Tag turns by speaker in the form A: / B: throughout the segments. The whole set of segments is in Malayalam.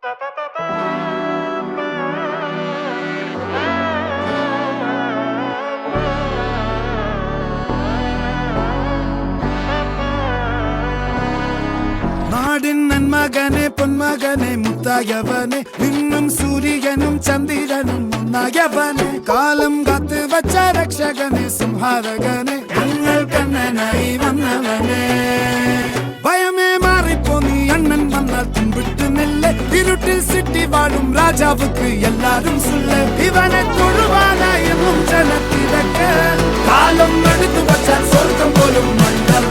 A: നാടിൻ നന്മകനെ പൊന്മകനെ മുത്തായവനെ നിന്നും സൂര്യനും ചന്ദ്രനും ഒന്നായവനെ കാലം കാത്ത് വച്ച രക്ഷകനെ സംഹാരകനെ ഞങ്ങൾ കണ്ണനായി വന്നവനെ ഭയമേ മാറിപ്പോ നീ അണ്ണൻ വന്നാൽ തുമ്പിട്ട് നില്ല ഇരുട്ടിൽ സിറ്റി വാഴും രാജാവുക്ക് എല്ലാരും സുല്ല ഇവനെ തൊഴുവാനായും ജനത്തിരക്ക് കാലം എടുത്തു വച്ചാൽ സ്വർഗം പോലും മണ്ണൽ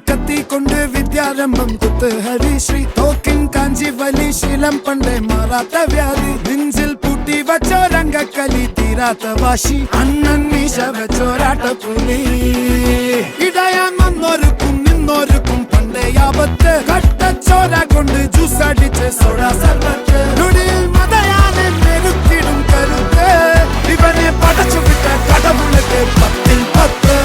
A: കത്തിക്കൊണ്ട് വിദ്യാരംഭം കുത്ത് ഹരിശ്രീ തോക്കിൻ കാഞ്ചി വലി ശീലം പണ്ടേ മാറാത്ത വ്യാധി നെഞ്ചിൽ പൂട്ടി വച്ചോരംഗക്കലി തീരാത്ത വാശി അണ്ണൻ മീശ വെച്ചോരാട്ട പുലി ഇടയാങ്ങൊന്നൊരുക്കും നിന്നൊരുക്കും പണ്ടേ ആപത്ത് കട്ടച്ചോര കൊണ്ട് ജ്യൂസ് അടിച്ച് സോഡ സർബത്ത് നൊടിയിൽ മതയാനെ മെരുക്കിടും കരുത്ത് ഇവനെ പടച്ചു വിട്ട കടവുളക്ക് 10-10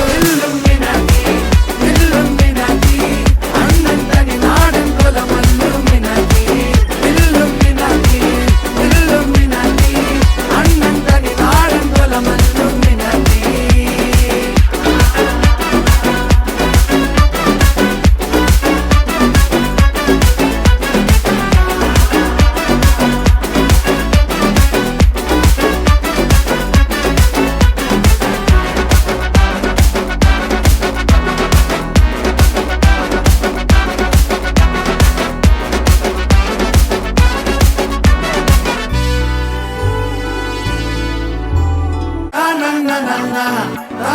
A: na na na